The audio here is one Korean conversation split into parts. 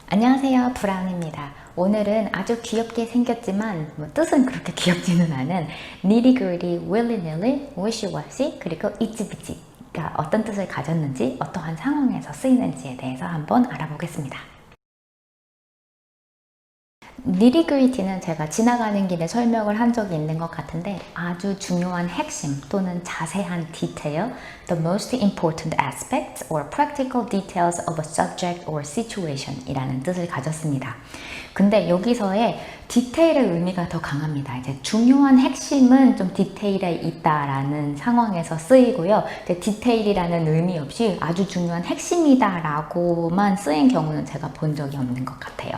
안녕하세요, 브라운입니다. 오늘은 아주 귀엽게 생겼지만 뜻은 그렇게 귀엽지는 않은 nitty-gritty, willy-nilly, wishy-washy, 그리고 itsy-bitsy가 어떤 뜻을 가졌는지, 어떠한 상황에서 쓰이는지에 대해서 한번 알아보겠습니다. nitty-gritty는 제가 지나가는 길에 설명을 한 적이 있는 것 같은데 아주 중요한 핵심 또는 자세한 디테일, the most important aspects or practical details of a subject or situation 이라는 뜻을 가졌습니다. 근데 여기서의 디테일의 의미가 더 강합니다. 이제 중요한 핵심은 좀 디테일에 있다라는 상황에서 쓰이고요. 디테일이라는 의미 없이 아주 중요한 핵심이다라고만 쓰인 경우는 제가 본 적이 없는 것 같아요.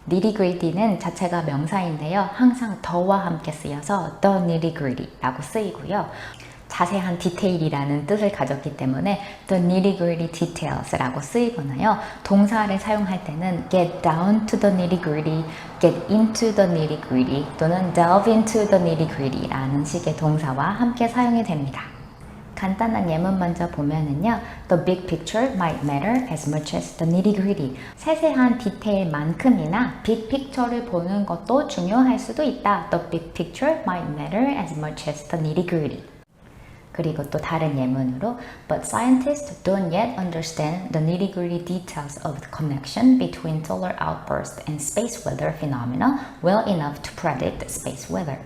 nitty-gritty는 자체가 명사인데요. 항상 더와 함께 쓰여서 the nitty-gritty라고 쓰이고요. 자세한 디테일이라는 뜻을 가졌기 때문에 the nitty-gritty details라고 쓰이거나요. 동사를 사용할 때는 get down to the nitty-gritty, get into the nitty-gritty 또는 delve into the nitty-gritty라는 식의 동사와 함께 사용이 됩니다. 간단한 예문 먼저 보면은요. The big picture might matter as much as the nitty-gritty. 세세한 디테일만큼이나 big picture를 보는 것도 중요할 수도 있다. The big picture might matter as much as the nitty-gritty. 그리고 또 다른 예문으로 But scientists don't yet understand the nitty-gritty details of the connection between solar outbursts and space weather phenomena well enough to predict space weather.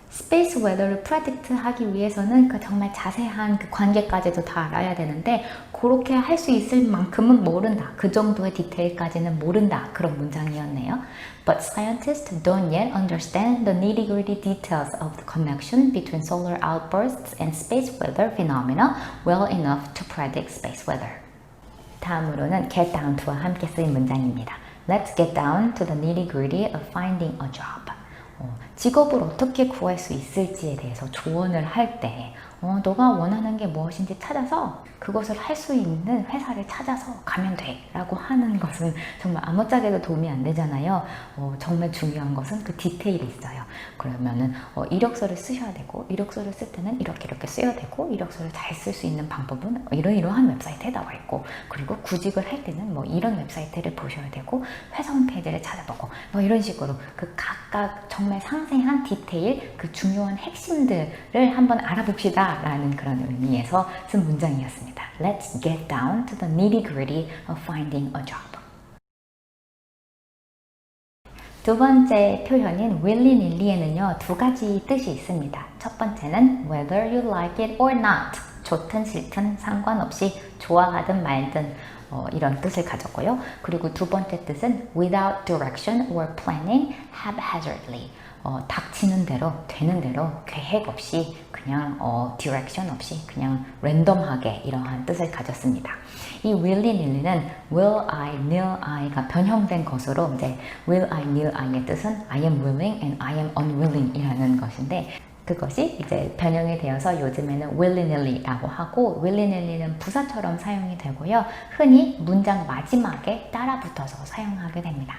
스페이스 웨더를 프레딕트 하기 위해서는 그 정말 자세한 그 관계까지도 다 알아야 되는데 그렇게 할 수 있을 만큼은 모른다. 그 정도의 디테일까지는 모른다. 그런 문장이었네요. But scientists don't yet understand the nitty-gritty details of the connection between solar outbursts and space weather phenomena well enough to predict space weather. 다음으로는 get down to와 함께 쓰인 문장입니다. Let's get down to the nitty-gritty of finding a job. 직업을 어떻게 구할 수 있을지에 대해서 조언을 할 때 너가 원하는 게 무엇인지 찾아서 그것을 할 수 있는 회사를 찾아서 가면 돼 라고 하는 것은 정말 아무짝에도 도움이 안 되잖아요. 정말 중요한 것은 그 디테일이 있어요. 그러면은 이력서를 쓰셔야 되고 이력서를 쓸 때는 이렇게 써야 되고 이력서를 잘 쓸 수 있는 방법은 이러이러한 웹사이트에 나와 있고 그리고 구직을 할 때는 이런 웹사이트를 보셔야 되고 회사 홈페이지를 찾아보고 이런 식으로 그 각각 정말 상세한 디테일 그 중요한 핵심들을 한번 알아봅시다 라는 그런 의미에서 쓴 문장이었습니다. Let's get down to the nitty-gritty of finding a job. 두 번째 표현인 willy-nilly에는요, 두 가지 뜻이 있습니다. 첫 번째는 whether you like it or not. 좋든 싫든 상관없이 좋아하든 말든 이런 뜻을 가졌고요. 그리고 두 번째 뜻은 without direction or planning haphazardly. 닥치는 대로 되는 대로 계획 없이 그냥 디렉션 없이 그냥 랜덤하게 이러한 뜻을 가졌습니다. 이 willy-nilly는 will I, nil I가 변형된 것으로 이제 will I, nil I의 뜻은 I am willing and I am unwilling 이라는 것인데 그것이 이제 변형이 되어서 요즘에는 willy-nilly라고 하고 willy-nilly는 부사처럼 사용이 되고요. 흔히 문장 마지막에 따라붙어서 사용하게 됩니다.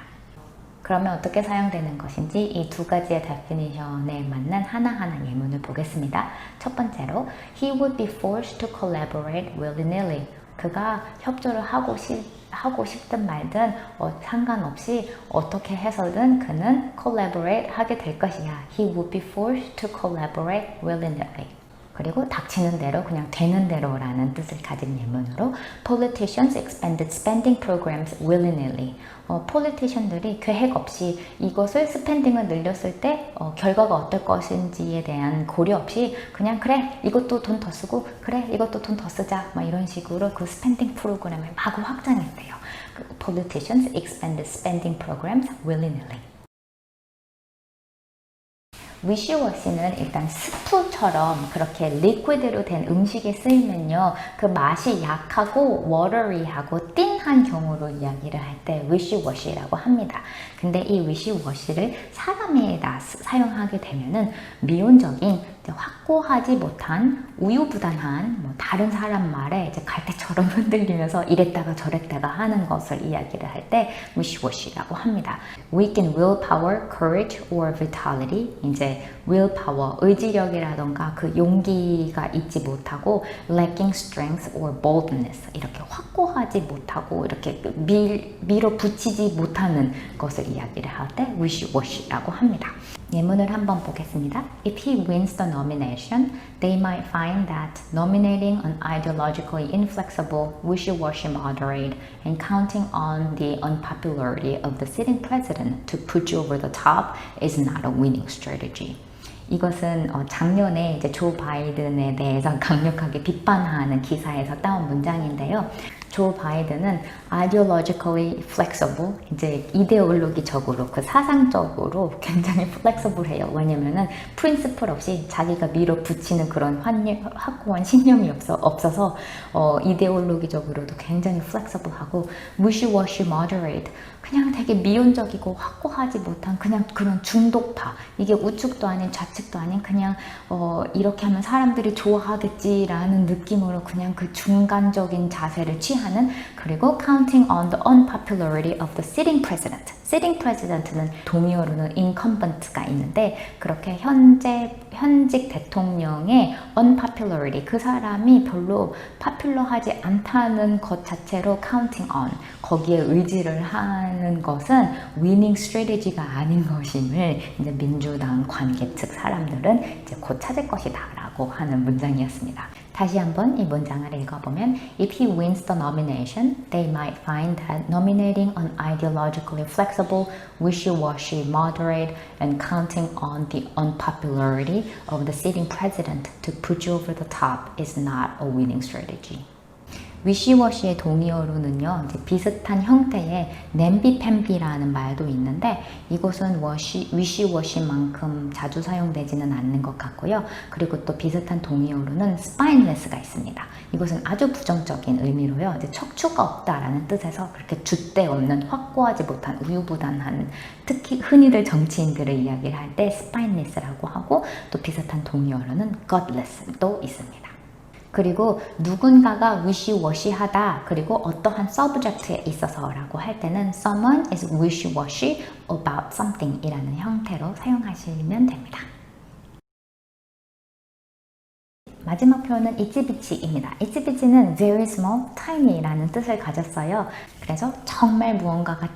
그러면 어떻게 사용되는 것인지 이 두 가지의 데피니션에 맞는 하나하나 예문을 보겠습니다. 첫 번째로 He would be forced to collaborate willy-nilly. 그가 협조를 하고 싶든 말든 상관없이 어떻게 해서든 그는 collaborate 하게 될 것이야. He would be forced to collaborate willy-nilly. 그리고 닥치는 대로 그냥 되는 대로라는 뜻을 가진 예문으로 Politicians expanded spending programs willy-nilly. 폴리티션들이 계획 없이 이것을 스펜딩을 늘렸을 때 결과가 어떨 것인지에 대한 고려 없이 그냥 그래 이것도 돈 더 쓰고 그래 이것도 돈 더 쓰자 이런 식으로 그 스펜딩 프로그램을 마구 확장했대요. Politicians expanded spending programs willy-nilly. wishy-washy는 일단 스프처럼 그렇게 리퀴드로 된 음식에 쓰이면요 그 맛이 약하고 watery하고 띵한 경우로 이야기를 할 때 wishy-washy라고 합니다. 근데 이 wishy-washy를 사람에다 사용하게 되면은 미온적인 이제 확고하지 못한 우유부단한 뭐 다른 사람 말에 이제 갈대처럼 흔들리면서 이랬다가 저랬다가 하는 것을 이야기를 할 때 wishy-washy라고 합니다. Weak in willpower, courage, or vitality. 이제 willpower, 의지력이라던가 그 용기가 있지 못하고 lacking strength or boldness. 이렇게 확고하지 못하고 이렇게 밀어붙이지 못하는 것을 이야기를 할 때 wishy-washy라고 합니다. 예문을 한번 보겠습니다. If he wins the nomination, they might find that nominating an ideologically inflexible, wishy-washy moderate and counting on the unpopularity of the sitting president to put you over the top is not a winning strategy. 이것은 작년에 이제 조 바이든에 대해서 강력하게 비판하는 기사에서 따온 문장인데요. 조 바이든은 ideologically flexible, 이제 이데올로기적으로 그 사상적으로 굉장히 flexible해요. 왜냐면은 프린시플 없이 자기가 밀어붙이는 그런 확고한 신념이 없어서 이데올로기적으로도 굉장히 flexible하고 wishy-washy moderate, 그냥 되게 미온적이고 확고하지 못한 그냥 그런 중도파, 이게 우측도 아닌 좌측도 아닌 그냥 이렇게 하면 사람들이 좋아하겠지라는 느낌으로 그냥 그 중간적인 자세를 취하는, 그리고 counting on the unpopularity of the sitting president. sitting president는 동의어로는 incumbent가 있는데 그렇게 현직 대통령의 unpopularity, 그 사람이 별로 popular하지 않다는 것 자체로 counting on, 거기에 의지를 하는 것은 winning strategy가 아닌 것임을 이제 민주당 관계 측 사람들은 이제 곧 찾을 것이다 라고 하는 문장이었습니다. 다시 한번 이 문장을 읽어보면 If he wins the nomination, they might find that nominating an ideologically flexible, wishy-washy moderate and counting on the unpopularity of the sitting president to put you over the top is not a winning strategy. 위시워시의 동의어로는요, 이제 비슷한 형태의 냄비펜비라는 말도 있는데 이것은 위시워시만큼 자주 사용되지는 않는 것 같고요. 그리고 또 비슷한 동의어로는 spineless가 있습니다. 이것은 아주 부정적인 의미로요, 이제 척추가 없다라는 뜻에서 그렇게 줏대 없는 확고하지 못한 우유부단한, 특히 흔히들 정치인들을 이야기를 할 때 spineless라고 하고, 또 비슷한 동의어로는 godless도 있습니다. 그리고 누군가가 wishy-washy하다, 그리고 어떠한 subject에 있어서라고 할 때는 someone is wishy-washy about something 이라는 형태로 사용하시면 됩니다. 마지막 표현은 이치비치입니다. 이치비치는 very small, tiny라는 뜻을 가졌어요. 그래서 정말 무언가가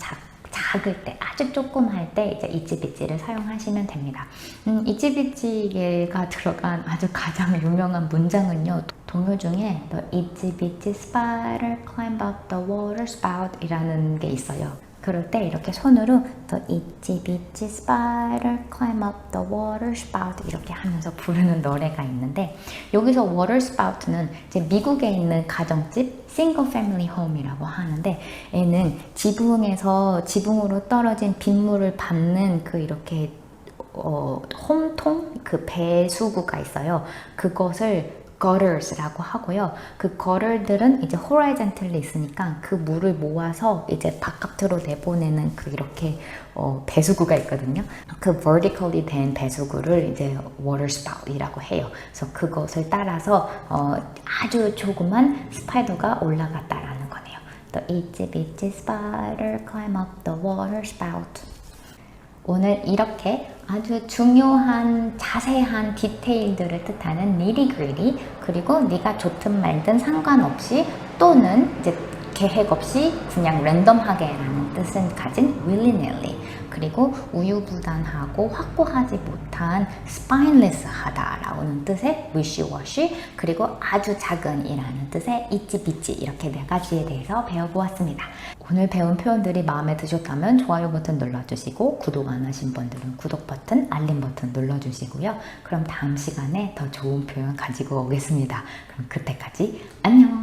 작을 때, 아주 조금 할 때 이제 이치비치를 사용하시면 됩니다. 이치비치가 들어간 아주 가장 유명한 문장은요, 동요 중에 The itsy bitsy spider climbed up the water spout 이라는 게 있어요. 그럴 때 이렇게 손으로 The itsy bitsy spider climb up the water spout 이렇게 하면서 부르는 노래가 있는데, 여기서 water spout는 이제 미국에 있는 가정집 single family home이라고 하는데, 얘는 지붕으로 떨어진 빗물을 받는 그 이렇게 홈통, 그 배수구가 있어요. 그것을 gutters라고 하고요. 그 gutter들은 이제 horizontally 있으니까 그 물을 모아서 이제 바깥으로 내보내는 그 이렇게 배수구가 있거든요. 그 vertically 된 배수구를 이제 waterspout이라고 해요. 그래서 그것을 따라서 아주 조그만 스파이더가 올라갔다라는 거네요. The itsy bitsy spider climb up the waterspout. 오늘 이렇게 아주 중요한 자세한 디테일들을 뜻하는 nitty-gritty, 그리고 네가 좋든 말든 상관없이 또는 이제 계획 없이 그냥 랜덤하게라는 뜻을 가진 willy-nilly, 그리고 우유부단하고 확고하지 못한 spineless하다라는 뜻의 wishy-washy, 그리고 아주 작은 이라는 뜻의 itsy-bitsy, 이렇게 네 가지에 대해서 배워보았습니다. 오늘 배운 표현들이 마음에 드셨다면 좋아요 버튼 눌러주시고, 구독 안 하신 분들은 구독 버튼, 알림 버튼 눌러주시고요. 그럼 다음 시간에 더 좋은 표현 가지고 오겠습니다. 그럼 그때까지 안녕!